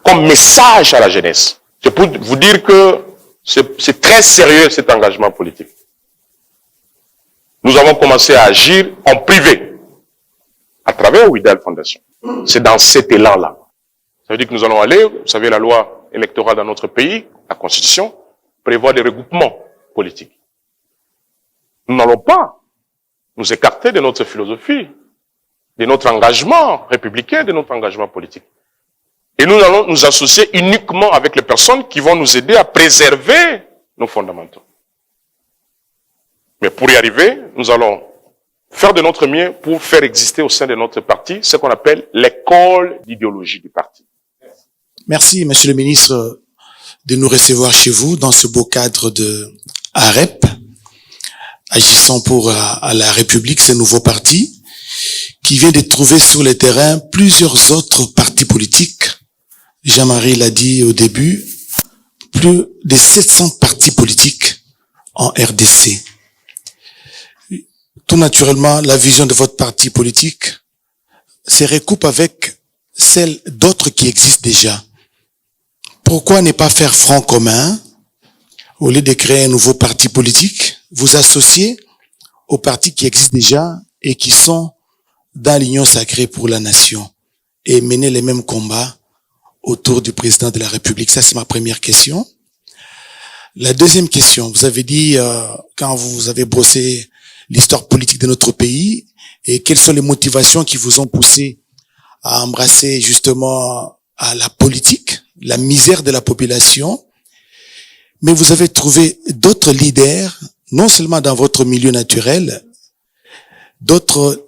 comme message à la jeunesse. C'est pour vous dire que c'est très sérieux cet engagement politique. Nous avons commencé à agir en privé à travers Ouidal Fondation. C'est dans cet élan-là. Ça veut dire que nous allons aller, vous savez, la loi électorale dans notre pays, la Constitution, prévoit des regroupements politiques. Nous n'allons pas nous écarter de notre philosophie, de notre engagement républicain, de notre engagement politique. Et nous allons nous associer uniquement avec les personnes qui vont nous aider à préserver nos fondamentaux. Mais pour y arriver, nous allons faire de notre mieux pour faire exister au sein de notre parti ce qu'on appelle l'école d'idéologie du parti. Merci, Monsieur le ministre, de nous recevoir chez vous dans ce beau cadre de AREP, agissant pour la République, ce nouveau parti, qui vient de trouver sur le terrain plusieurs autres partis politiques. Jean-Marie l'a dit au début, plus de 700 partis politiques en RDC. Tout naturellement, la vision de votre parti politique se recoupe avec celle d'autres qui existent déjà. Pourquoi ne pas faire front commun au lieu de créer un nouveau parti politique, vous associer aux partis qui existent déjà et qui sont dans l'union sacrée pour la nation et mener les mêmes combats autour du président de la République? Ça, c'est ma première question. La deuxième question, vous avez dit, quand vous avez brossé l'histoire politique de notre pays, et quelles sont les motivations qui vous ont poussé à embrasser justement à la politique, la misère de la population, mais vous avez trouvé d'autres leaders, non seulement dans votre milieu naturel, d'autres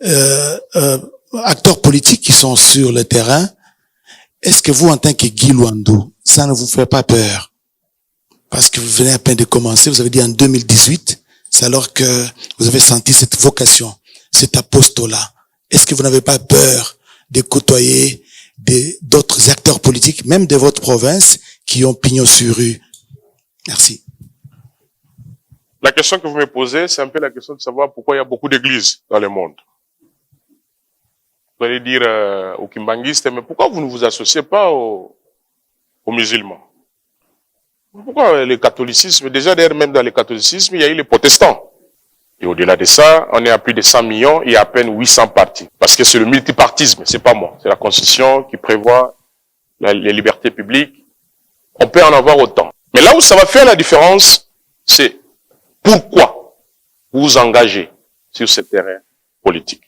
acteurs politiques qui sont sur le terrain. Est-ce que vous, en tant que Guy Luando, ça ne vous fait pas peur? Parce que vous venez à peine de commencer, vous avez dit en 2018, c'est alors que vous avez senti cette vocation, cet apostolat. Est-ce que vous n'avez pas peur de côtoyer d'autres acteurs politiques, même de votre province, qui ont pignon sur rue? Merci. La question que vous me posez, c'est un peu la question de savoir pourquoi il y a beaucoup d'églises dans le monde. Vous allez dire aux kimbanguistes, mais pourquoi vous ne vous associez pas aux musulmans? Pourquoi le catholicisme? Déjà, d'ailleurs, même dans le catholicisme, il y a eu les protestants. Et au-delà de ça, on est à plus de 100 millions, il y a à peine 800 partis. Parce que c'est le multipartisme, c'est pas moi. C'est la Constitution qui prévoit les libertés publiques. On peut en avoir autant. Mais là où ça va faire la différence, c'est pourquoi vous vous engagez sur ce terrain politique.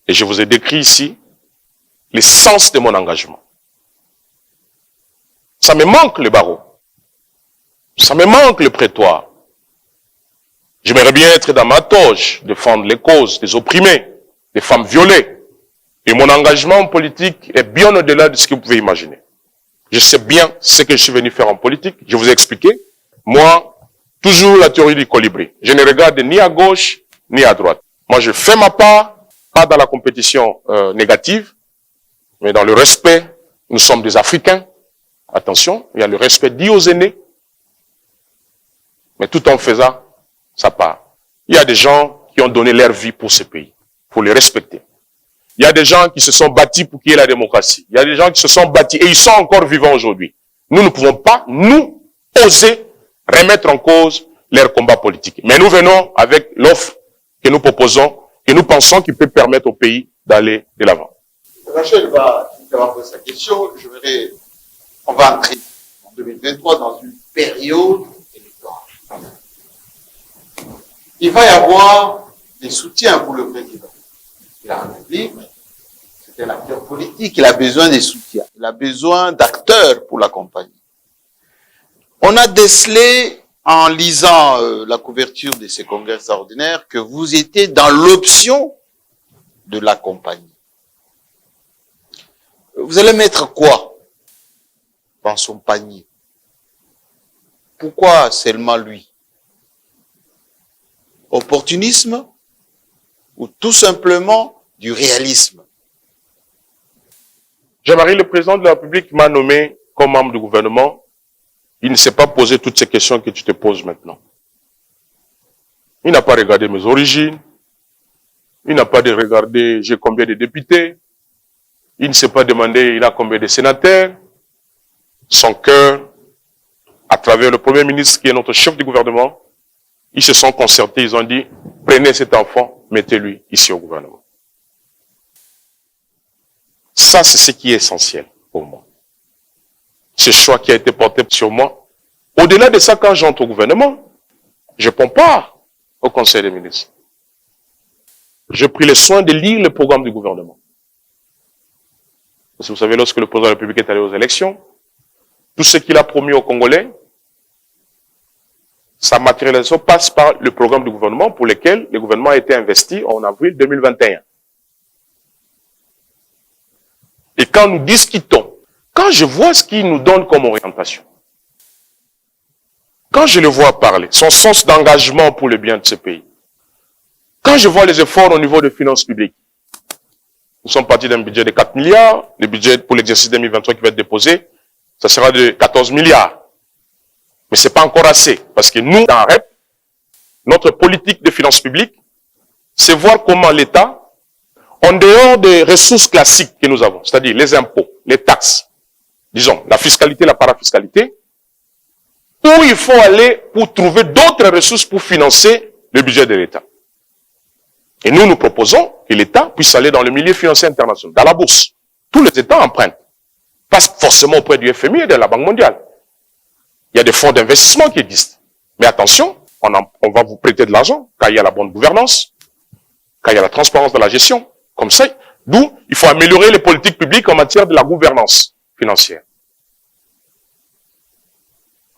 Et je vous ai décrit ici l'essence de mon engagement. Ça me manque le barreau. Ça me manque le prétoire. J'aimerais bien être dans ma toge, défendre les causes des opprimés, des femmes violées. Et mon engagement politique est bien au-delà de ce que vous pouvez imaginer. Je sais bien ce que je suis venu faire en politique. Je vous ai expliqué. Moi, toujours la théorie du colibri. Je ne regarde ni à gauche, ni à droite. Moi, je fais ma part, pas dans la compétition négative, mais dans le respect. Nous sommes des Africains. Attention, il y a le respect dit aux aînés, mais tout en faisant sa part. Il y a des gens qui ont donné leur vie pour ce pays. Il faut les respecter. Il y a des gens qui se sont bâtis pour qu'il y ait la démocratie. Il y a des gens qui se sont bâtis et ils sont encore vivants aujourd'hui. Nous ne pouvons pas, nous, oser remettre en cause leur combat politique. Mais nous venons avec l'offre que nous proposons et nous pensons qu'il peut permettre au pays d'aller de l'avant. Rachel va poser sa question. On va entrer en 2023 dans une période électorale. Il va y avoir des soutiens pour le président de la République. C'est un acteur politique, il a besoin des soutiens. Il a besoin d'acteurs pour l'accompagner. On a décelé, en lisant la couverture de ces congrès extraordinaires, que vous étiez dans l'option de l'accompagner. Vous allez mettre quoi dans son panier? Pourquoi seulement lui? Opportunisme ou tout simplement du réalisme? Jean-Marie, le président de la République m'a nommé comme membre du gouvernement. Il ne s'est pas posé toutes ces questions que tu te poses maintenant. Il n'a pas regardé mes origines. Il n'a pas regardé j'ai combien de députés. Il ne s'est pas demandé il a combien de sénateurs. Son cœur, à travers le Premier ministre qui est notre chef du gouvernement, ils se sont concertés, ils ont dit, prenez cet enfant, mettez-lui ici au gouvernement. Ça, c'est ce qui est essentiel pour moi. Ce choix qui a été porté sur moi, Au-delà de ça, quand j'entre au gouvernement, je prends part au Conseil des ministres. J'ai pris le soin de lire le programme du gouvernement. Parce que vous savez, lorsque le président de la République est allé aux élections, tout ce qu'il a promis aux Congolais, sa matérialisation passe par le programme du gouvernement pour lequel le gouvernement a été investi en avril 2021. Et quand nous discutons, quand je vois ce qu'il nous donne comme orientation, quand je le vois parler, son sens d'engagement pour le bien de ce pays, quand je vois les efforts au niveau des finances publiques, nous sommes partis d'un budget de 4 milliards, le budget pour l'exercice 2023 qui va être déposé, ça sera de 14 milliards. Mais c'est pas encore assez, parce que nous, dans REP, notre politique de finances publiques, c'est voir comment l'État, en dehors des ressources classiques que nous avons, c'est-à-dire les impôts, les taxes, disons, la fiscalité, la parafiscalité, où il faut aller pour trouver d'autres ressources pour financer le budget de l'État. Et nous, nous proposons que l'État puisse aller dans le milieu financier international, dans la bourse. Tous les États empruntent. Pas forcément auprès du FMI et de la Banque mondiale. Il y a des fonds d'investissement qui existent. Mais attention, on va vous prêter de l'argent quand il y a la bonne gouvernance, quand il y a la transparence de la gestion. Comme ça, d'où il faut améliorer les politiques publiques en matière de la gouvernance financière.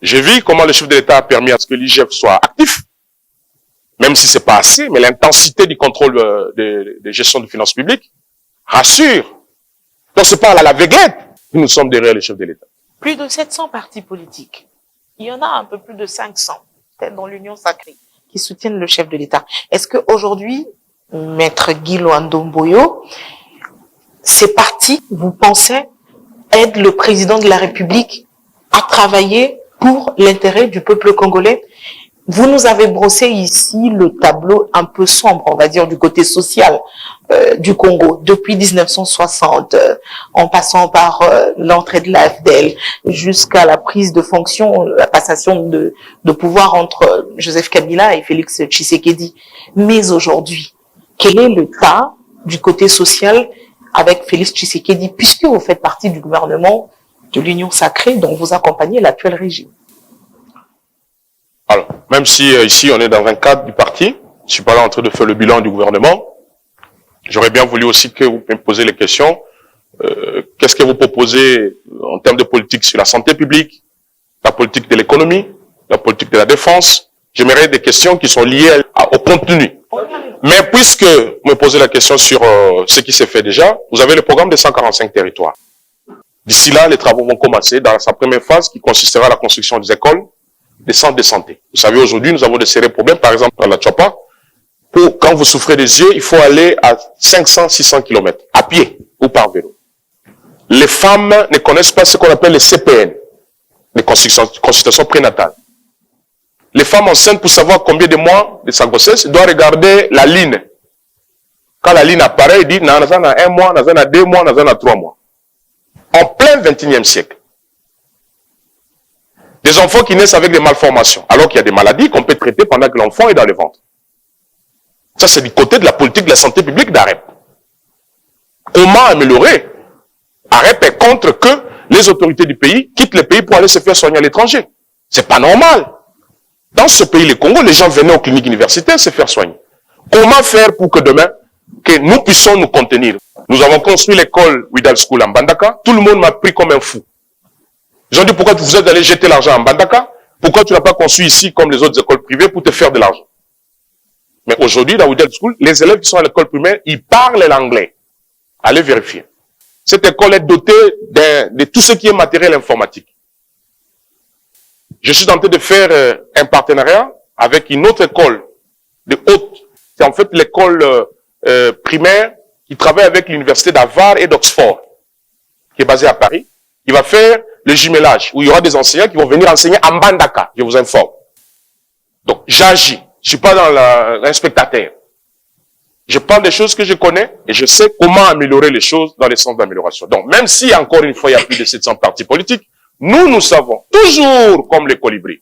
J'ai vu comment le chef de l'État a permis à ce que l'IGF soit actif, même si c'est pas assez, mais l'intensité du contrôle de gestion de finances publiques rassure. Donc c'est pas à l'aveuglette que nous sommes derrière le chef de l'État. Plus de 700 partis politiques. Il y en a un peu plus de 500, peut-être dans l'Union sacrée, qui soutiennent le chef de l'État. Est-ce qu'aujourd'hui, Maître Guy Loando-Mboyo, ces partis, vous pensez, aident le président de la République à travailler pour l'intérêt du peuple congolais? Vous nous avez brossé ici le tableau un peu sombre, on va dire, du côté social du Congo, depuis 1960, en passant par l'entrée de l'AFDL, jusqu'à la prise de fonction, la passation de pouvoir entre Joseph Kabila et Félix Tshisekedi. Mais aujourd'hui, quel est le cas du côté social avec Félix Tshisekedi, puisque vous faites partie du gouvernement de l'Union sacrée dont vous accompagnez l'actuel régime? Alors, même si ici on est dans un cadre du parti, je suis pas là en train de faire le bilan du gouvernement, j'aurais bien voulu aussi que vous me posiez les questions. Qu'est-ce que vous proposez en termes de politique sur la santé publique, la politique de l'économie, la politique de la défense? J'aimerais des questions qui sont liées au contenu. Mais puisque vous me posez la question sur ce qui s'est fait déjà, vous avez le programme des 145 territoires. D'ici là, les travaux vont commencer dans sa première phase qui consistera à la construction des écoles, des centres de santé. Vous savez, aujourd'hui, nous avons de sérieux problèmes, par exemple, dans la Tchapa. Quand vous souffrez des yeux, il faut aller à 500-600 km, à pied ou par vélo. Les femmes ne connaissent pas ce qu'on appelle les CPN, les consultations prénatales. Les femmes enceintes, pour savoir combien de mois de sa grossesse, doivent regarder la ligne. Quand la ligne apparaît, il dit, on a 1 mois, on a 2 mois, on a 3 mois. En plein 21e siècle. Des enfants qui naissent avec des malformations, alors qu'il y a des maladies qu'on peut traiter pendant que l'enfant est dans le ventre. Ça, c'est du côté de la politique de la santé publique d'AREP. Comment améliorer? AREP est contre que les autorités du pays quittent le pays pour aller se faire soigner à l'étranger. C'est pas normal. Dans ce pays, le Congo, les gens venaient aux cliniques universitaires se faire soigner. Comment faire pour que demain, que nous puissions nous contenir? Nous avons construit l'école Widal School en Mbandaka. Tout le monde m'a pris comme un fou. Ils ont dit, pourquoi vous êtes allé jeter l'argent en Mbandaka? Pourquoi tu n'as pas construit ici comme les autres écoles privées pour te faire de l'argent? Mais aujourd'hui, dans Widal School, les élèves qui sont à l'école primaire, ils parlent l'anglais. Allez vérifier. Cette école est dotée de tout ce qui est matériel informatique. Je suis tenté de faire un partenariat avec une autre école de haute. C'est en fait l'école primaire qui travaille avec l'université d'Harvard et d'Oxford, qui est basée à Paris. Il va faire le jumelage, où il y aura des enseignants qui vont venir enseigner en Mbandaka, je vous informe. Donc, j'agis. Je suis pas dans un spectateur. Je parle des choses que je connais et je sais comment améliorer les choses dans les sens d'amélioration. Donc, même si, encore une fois, il y a plus de 700 partis politiques, nous savons, toujours comme les colibris,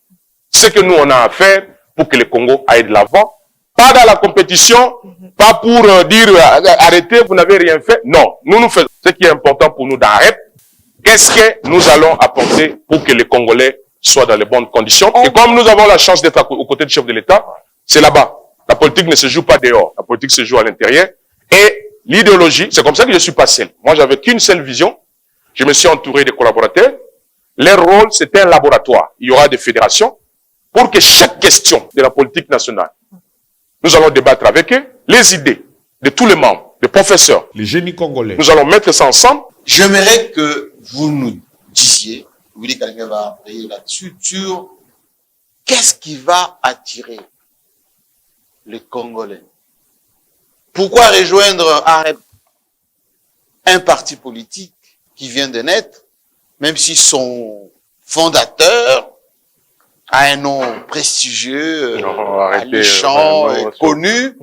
ce que nous, on a à faire pour que le Congo aille de l'avant. Pas dans la compétition, pas pour dire, arrêtez, vous n'avez rien fait. Non, nous faisons ce qui est important pour nous dans REP. Qu'est-ce que nous allons apporter pour que les Congolais soit dans les bonnes conditions. Et comme nous avons la chance d'être aux côtés du chef de l'État, c'est là-bas. La politique ne se joue pas dehors. La politique se joue à l'intérieur. Et l'idéologie, c'est comme ça que je suis pas seul. Moi, j'avais qu'une seule vision. Je me suis entouré de collaborateurs. Leur rôle, c'était un laboratoire. Il y aura des fédérations pour que chaque question de la politique nationale, nous allons débattre avec eux, les idées de tous les membres, les professeurs. Les génies congolais. Nous allons mettre ça ensemble. J'aimerais que vous nous disiez, Willy Kalinga va payer là-dessus, sur qu'est-ce qui va attirer les Congolais. Pourquoi rejoindre un parti politique qui vient de naître, même si son fondateur a un nom prestigieux, alléchant, connu,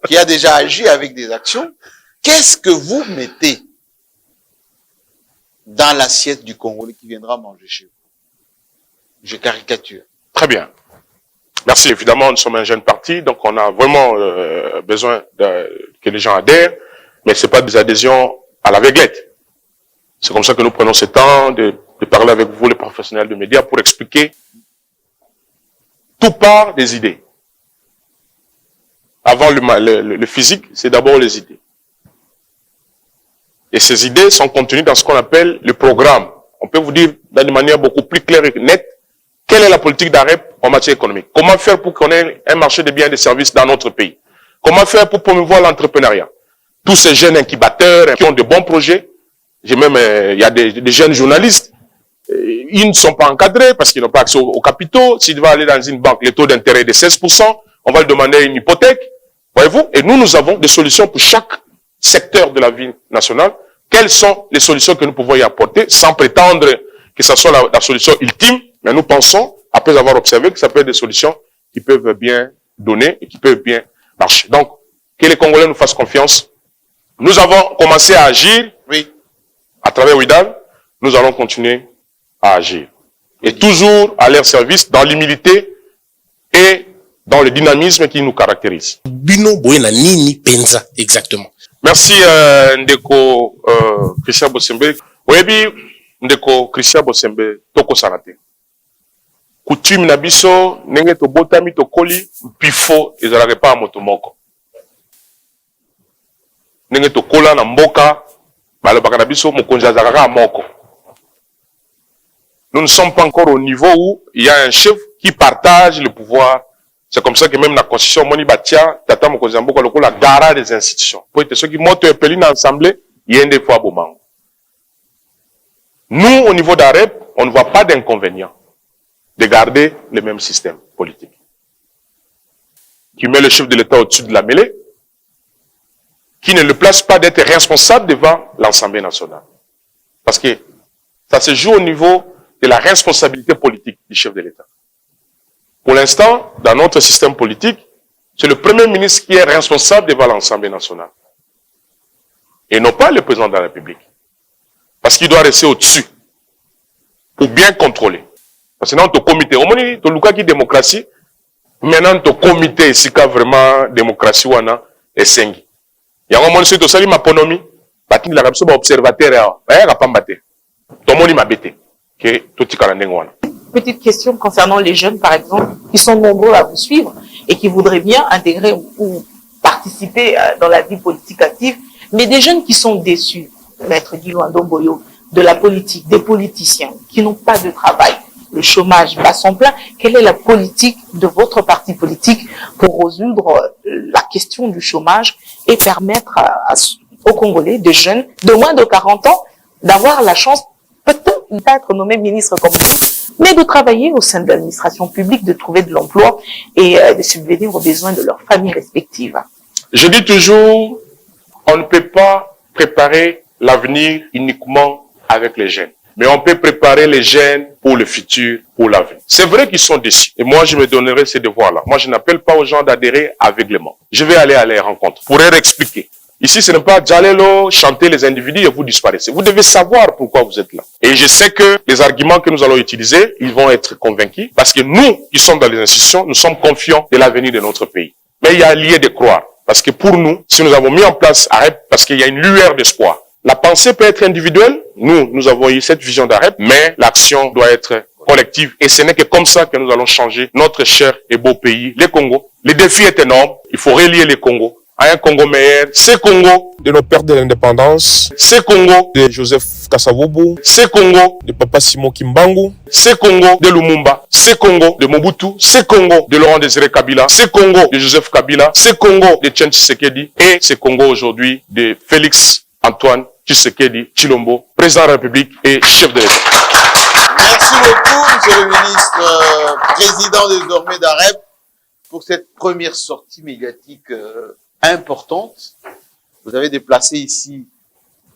qui a déjà agi avec des actions. Qu'est-ce que vous mettez dans l'assiette du Congolais qui viendra manger chez vous? Je caricature. Très bien. Merci. Évidemment, nous sommes un jeune parti, donc on a vraiment besoin que les gens adhèrent, mais c'est pas des adhésions à l'aveuglette. C'est comme ça que nous prenons ce temps de parler avec vous, les professionnels de médias, pour expliquer. Tout part des idées. Avant le physique, c'est d'abord les idées. Et ces idées sont contenues dans ce qu'on appelle le programme. On peut vous dire d'une manière beaucoup plus claire et nette quelle est la politique d'AREP en matière économique. Comment faire pour qu'on ait un marché de biens et de services dans notre pays. Comment faire pour promouvoir l'entrepreneuriat. Tous ces jeunes incubateurs qui ont de bons projets. Il y a des jeunes journalistes. Ils ne sont pas encadrés parce qu'ils n'ont pas accès aux capitaux. S'il va aller dans une banque, le taux d'intérêt est de 16%. On va lui demander une hypothèque. Voyez-vous? Et nous avons des solutions pour chaque secteur de la vie nationale. Quelles sont les solutions que nous pouvons y apporter sans prétendre que ce soit la solution ultime, mais nous pensons, après avoir observé, que ça peut être des solutions qui peuvent bien donner et qui peuvent bien marcher. Donc, que les Congolais nous fassent confiance. Nous avons commencé à agir. Oui. À travers Widal, nous allons continuer à agir. Et toujours à leur service, dans l'humilité et dans le dynamisme qui nous caractérise. Bino Boyena Nini Penza, exactement. Merci Ndeko Christian Bosembe. Oyebi Ndeko Christian Bosembe toko sanate. Coutume na biso nenge to botami to koli pifo ezalaka pa moto moko. Nenge to kola na mboka balobaka na biso mokonzi azalaka moko. Nous ne sommes pas encore au niveau où il y a un chef qui partage le pouvoir. C'est comme ça que même la constitution moni batia tata mokonzi mboka lokola gara des institutions. Pour être ceux qui montent appelés dans l'assemblée, il y a des fois bomango. Nous, au niveau d'AREP, on ne voit pas d'inconvénient de garder le même système politique. Qui met le chef de l'État au-dessus de la mêlée, qui ne le place pas d'être responsable devant l'Assemblée nationale. Parce que ça se joue au niveau de la responsabilité politique du chef de l'État. Pour l'instant, dans notre système politique, c'est le Premier ministre qui est responsable devant l'Assemblée nationale. Et non pas le président de la République. Parce qu'il doit rester au-dessus pour bien contrôler. Parce que dans ton comité, au moins, tu as une démocratie, maintenant ton comité, c'est quand vraiment démocratie wana est sengi. Il y a un moment où tu as ma ponomi, tu as un observateur, tu as un bâté. Ton monde m'a bêté. Petite question concernant les jeunes, par exemple, qui sont nombreux à vous suivre et qui voudraient bien intégrer ou participer dans la vie politique active, mais des jeunes qui sont déçus, Maître Guy Ndomboyo, de la politique, des politiciens qui n'ont pas de travail, le chômage bat son plein. Quelle est la politique de votre parti politique pour résoudre la question du chômage et permettre aux Congolais, des jeunes de moins de 40 ans, d'avoir la chance peut-être d'être nommé ministre comme vous, mais de travailler au sein de l'administration publique, de trouver de l'emploi et de subvenir aux besoins de leurs familles respectives? Je dis toujours, on ne peut pas préparer l'avenir uniquement avec les jeunes. Mais on peut préparer les jeunes pour le futur, pour l'avenir. C'est vrai qu'ils sont déçus. Et moi, je me donnerai ces devoirs-là. Moi, je n'appelle pas aux gens d'adhérer aveuglément. Je vais aller à les rencontres pour leur expliquer. Ici, ce n'est pas Djalelo, chanter les individus et vous disparaissez. Vous devez savoir pourquoi vous êtes là. Et je sais que les arguments que nous allons utiliser, ils vont être convaincus. Parce que nous, qui sommes dans les institutions, nous sommes confiants de l'avenir de notre pays. Mais il y a lieu de croire. Parce que pour nous, si nous avons mis en place AREP, parce qu'il y a une lueur d'espoir. La pensée peut être individuelle. Nous avons eu cette vision d'AREP, mais l'action doit être collective. Et ce n'est que comme ça que nous allons changer notre cher et beau pays, le Congo. Le défi est énorme. Il faut relier le Congo à un Congo meilleur. Ce Congo de nos pères de l'indépendance, ce Congo de Joseph Kasavubu, ce Congo de Papa Simon Kimbangu, ce Congo de Lumumba, ce Congo de Mobutu, ce Congo de Laurent Désiré Kabila, ce Congo de Joseph Kabila, ce Congo de Etienne Tshisekedi et ce Congo aujourd'hui de Félix Antoine Tshisekedi Tshilombo, président de la République et chef de l'État. Merci beaucoup, monsieur le ministre, président désormais d'AREP, pour cette première sortie médiatique importante. Vous avez déplacé ici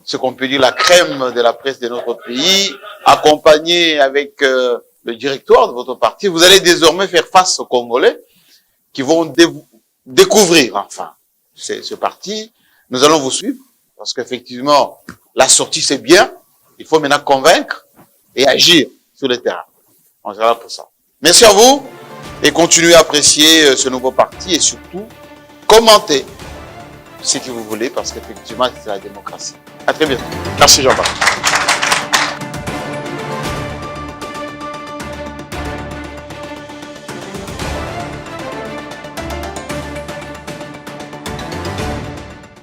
ce qu'on peut dire la crème de la presse de notre pays, accompagné avec le directoire de votre parti. Vous allez désormais faire face aux Congolais qui vont découvrir enfin ce parti. Nous allons vous suivre parce qu'effectivement, la sortie c'est bien. Il faut maintenant convaincre et agir sur le terrain. On sera là pour ça. Merci à vous et continuez à apprécier ce nouveau parti et surtout commentez ce que vous voulez parce qu'effectivement c'est la démocratie. À très bientôt. Merci Jean-Baptiste.